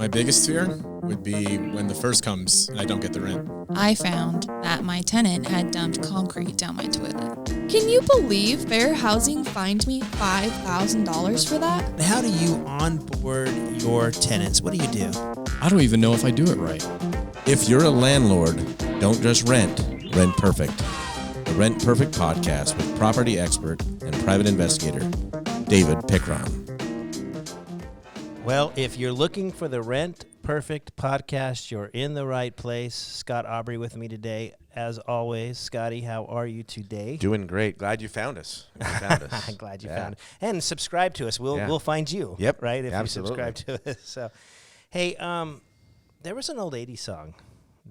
My biggest fear would be when the first comes and I don't get the rent. I found that my tenant had dumped concrete down my toilet. Can you believe Fair Housing fined me $5,000 for that? How do you onboard your tenants? What do you do? I don't even know if I do it right. If you're a landlord, don't just rent, rent perfect. The Rent Perfect podcast with property expert and private investigator, David Pickron. Well, if you're looking for the Rent Perfect podcast, you're in the right place. Scott Aubrey with me today. As always, Scotty, how are you today? Doing great. Glad you found us. I'm glad you found it. And subscribe to us. We'll find you. Yep. Right? If Absolutely. you subscribe to us. So, hey, there was an old 80s song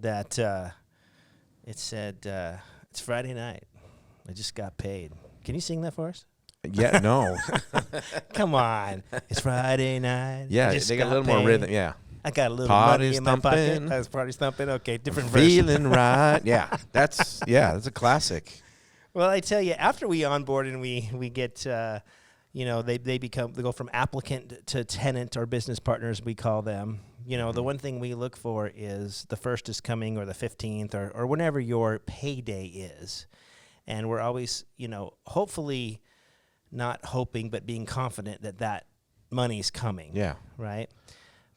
that it said, it's Friday night. I just got paid. Can you sing that for us? Yeah, no. Come on. It's Friday night. Yeah, they got a little more rhythm. Yeah. I got a little Party money in my pocket. stomping. I was party stomping. Okay, different version. Feeling right. Yeah, that's a classic. Well, I tell you, after we onboard and we get, they go from applicant to tenant or business partners, we call them. You know, the one thing we look for is the first is coming or the 15th or whenever your payday is. And we're always, hopefully not hoping, but being confident that money's coming. Yeah. Right?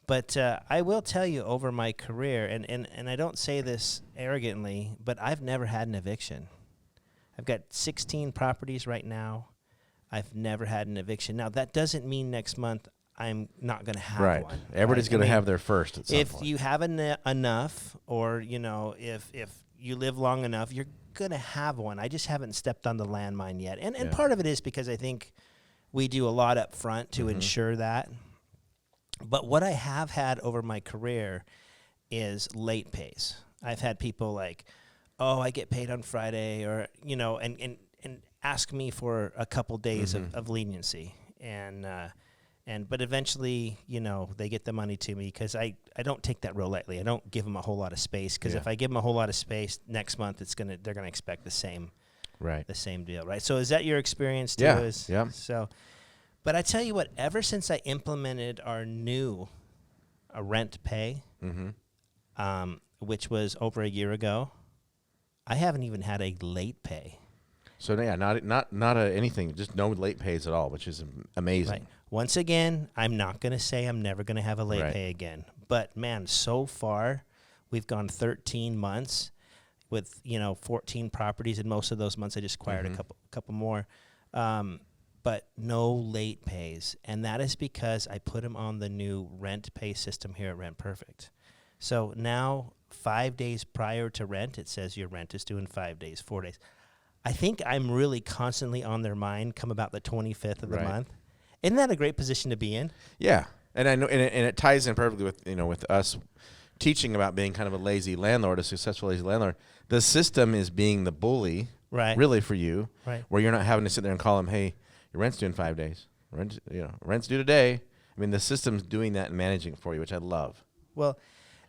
But I will tell you over my career, and I don't say this arrogantly, but I've never had an eviction. I've got 16 properties right now. I've never had an eviction. Now, that doesn't mean next month I'm not going to have one. Everybody's going to have their first at some if point. you have enough, or, if you live long enough, you're going to have one. I just haven't stepped on the landmine yet. And part of it is because I think we do a lot up front to ensure that. But what I have had over my career is late pays. I've had people like, oh, I get paid on Friday, or, and ask me for a couple days of leniency. But eventually, they get the money to me because I don't take that real lightly. I don't give them a whole lot of space because if I give them a whole lot of space next month, they're gonna expect the same deal, right? So is that your experience too? Yeah. So, but I tell you what, ever since I implemented our new RentPay, which was over a year ago, I haven't even had a late pay. So yeah, not anything, just no late pays at all, which is amazing. Right. Once again, I'm not going to say I'm never going to have a late pay again. But man, so far we've gone 13 months with 14 properties, and most of those months I just acquired a couple more. But no late pays, and that is because I put them on the new RentPay system here at Rent Perfect. So now 5 days prior to rent, it says your rent is due in 5 days, 4 days. I think I'm really constantly on their mind come about the 25th of the month. Isn't that a great position to be in? Yeah, and I know, and it ties in perfectly with with us teaching about being kind of a lazy landlord, a successful lazy landlord. The system is being the bully, really for you, where you're not having to sit there and call them, hey, your rent's due in 5 days. Rent's due today. I mean, the system's doing that and managing it for you, which I love. Well,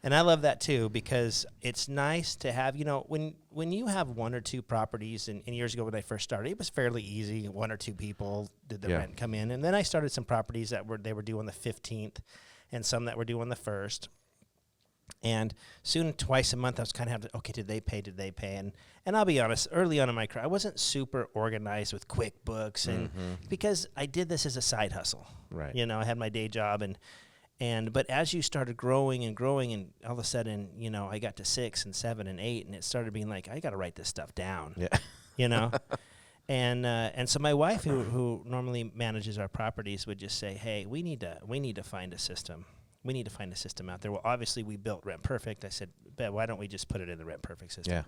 and I love that too, because it's nice to have, when you have one or two properties, and years ago when I first started, it was fairly easy. One or two people did the rent come in. And then I started some properties that they were due on the 15th and some that were due on the 1st. And soon, twice a month, I was kind of having to, okay, did they pay? And I'll be honest, early on in my career, I wasn't super organized with QuickBooks, and because I did this as a side hustle. Right. I had my day job, but as you started growing, and all of a sudden, I got to 6 and 7 and 8, and it started being like, I got to write this stuff down. Yeah. And so my wife, who normally manages our properties, would just say, hey, we need to find a system. We need to find a system out there. Well, obviously we built Rent Perfect. I said, but why don't we just put it in the Rent Perfect system? Yeah.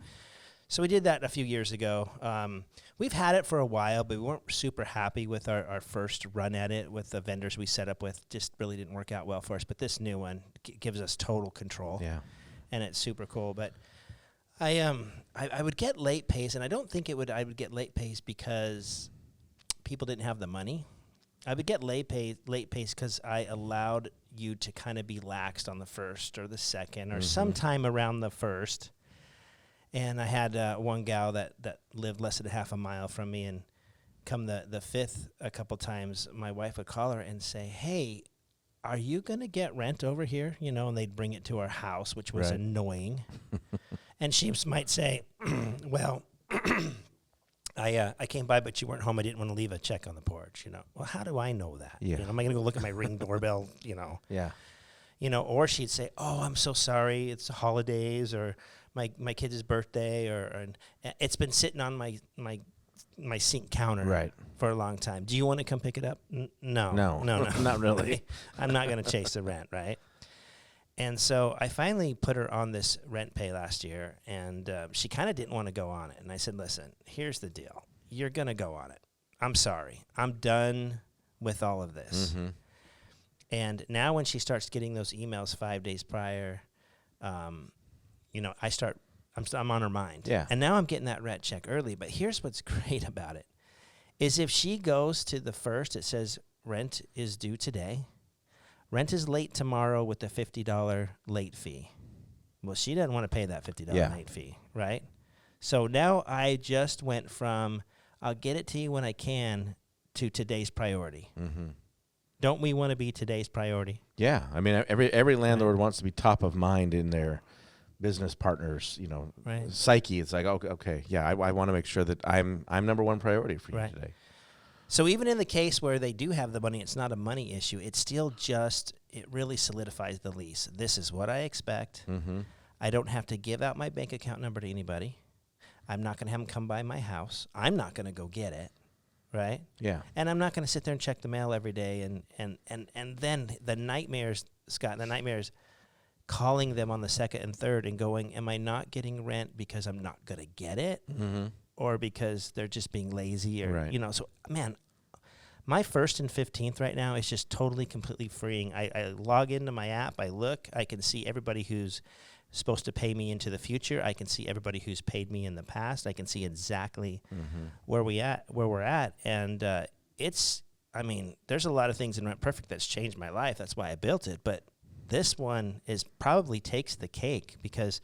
So we did that a few years ago. We've had it for a while, but we weren't super happy with our first run at it with the vendors we set up with. Just really didn't work out well for us. But this new one gives us total control. Yeah. And it's super cool. But I would get late pays, and I don't think I would get late pays because people didn't have the money. I would get late pays because I allowed you to kind of be laxed on the 1st or the 2nd or sometime around the 1st. And I had one gal that lived less than a half a mile from me, and come the 5th a couple times, my wife would call her and say, hey, are you going to get rent over here? You know, and they'd bring it to our house, which was annoying. And she might say, well, I came by, but you weren't home. I didn't want to leave a check on the porch, you know. Well, how do I know that? Yeah. You know, am I going to go look at my Ring doorbell, you know? Yeah. You know, or she'd say, oh, I'm so sorry. It's the holidays or my kid's birthday or it's been sitting on my sink counter for a long time. Do you want to come pick it up? No, not really. I'm not going to chase the rent, right? And so I finally put her on this RentPay last year, and she kind of didn't want to go on it. And I said, listen, here's the deal. You're going to go on it. I'm sorry. I'm done with all of this. Mm-hmm. And now when she starts getting those emails 5 days prior, you know, I'm on her mind. Yeah. And now I'm getting that rent check early. But here's what's great about it, is if she goes to the first, it says rent is due today. Rent is late tomorrow with a $50 late fee. Well, she doesn't want to pay that $50 late fee, right? So now I just went from I'll get it to you when I can to today's priority. Mm-hmm. Don't we want to be today's priority? Yeah. I mean, every landlord wants to be top of mind in their business partners, you know, psyche. It's like, okay, yeah, I want to make sure that I'm number one priority for you today. So even in the case where they do have the money, it's not a money issue. It's still just, it really solidifies the lease. This is what I expect. Mm-hmm. I don't have to give out my bank account number to anybody. I'm not going to have them come by my house. I'm not going to go get it, right? Yeah. And I'm not going to sit there and check the mail every day. And then the nightmares, Scott, calling them on the second and third and going, am I not getting rent because I'm not going to get it? Mm-hmm. Or because they're just being lazy or, you know. So, man, my 1st and 15th right now is just totally, completely freeing. I log into my app. I look. I can see everybody who's supposed to pay me into the future. I can see everybody who's paid me in the past. I can see exactly where we're at. And I mean, there's a lot of things in Rent Perfect that's changed my life. That's why I built it. But this one probably takes the cake because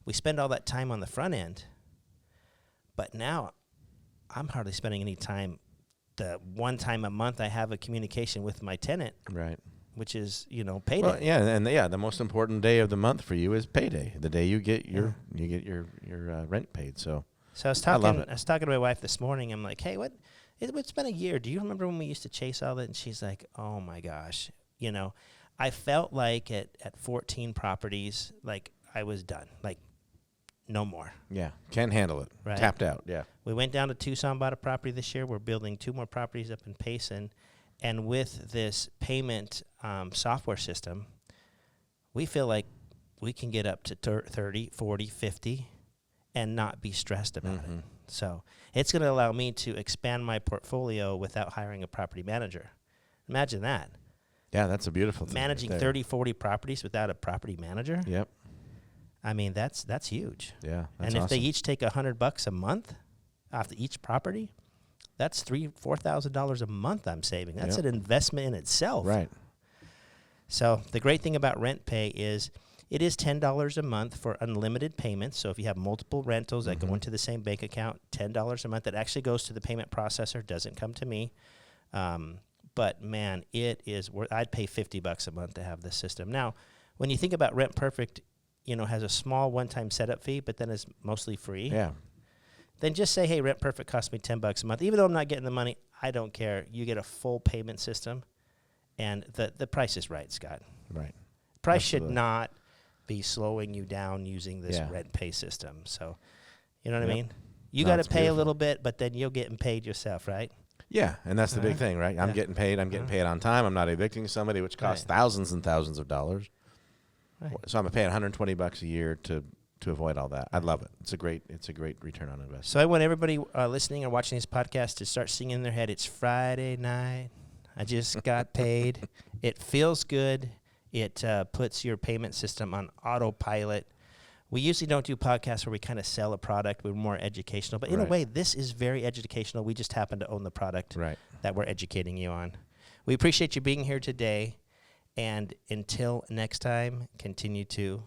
we spend all that time on the front end. But now I'm hardly spending any time. The one time a month I have a communication with my tenant, which is, you know, payday. Well, yeah, and the most important day of the month for you is payday, the day you get your rent paid. So I was talking to my wife this morning. I'm like, hey, it's been a year. Do you remember when we used to chase all that? And she's like, oh my gosh, you know, I felt like at 14 properties, like I was done, like. No more. Yeah, can't handle it. Right. Tapped out, yeah. We went down to Tucson, bought a property this year. We're building 2 more properties up in Payson. And with this payment software system, we feel like we can get up to 30, 40, 50 and not be stressed about it. So it's going to allow me to expand my portfolio without hiring a property manager. Imagine that. Yeah, that's a beautiful thing. Managing 30, 40 properties without a property manager. Yep. I mean, that's huge. Yeah, that's awesome. If they each take $100 a month off each property, that's $4,000 a month I'm saving. That's an investment in itself. Right. So the great thing about RentPay is it is $10 a month for unlimited payments. So if you have multiple rentals that go into the same bank account, $10 a month. That actually goes to the payment processor, doesn't come to me. But man, it is worth. I'd pay $50 a month to have this system. Now, when you think about Rent Perfect, you know, has a small one-time setup fee, but then is mostly free. Yeah. Then just say, hey, Rent Perfect costs me $10 a month. Even though I'm not getting the money, I don't care. You get a full payment system, and the price is right, Scott. Right. Price should not be slowing you down using this RentPay system. So, you know what I mean? You got to pay a little bit, but then you'll get paid yourself, right? Yeah, and that's the big thing, right? I'm getting paid. I'm getting paid on time. I'm not evicting somebody, which costs thousands and thousands of dollars. Right. So I'm paying $120 a year to avoid all that. I love it. It's a great return on investment. So I want everybody listening or watching this podcast to start singing in their head, it's Friday night. I just got paid. It feels good. It puts your payment system on autopilot. We usually don't do podcasts where we kind of sell a product. We're more educational. But in a way, this is very educational. We just happen to own the product that we're educating you on. We appreciate you being here today. And until next time, continue to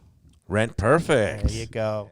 Rent Perfect. There you go.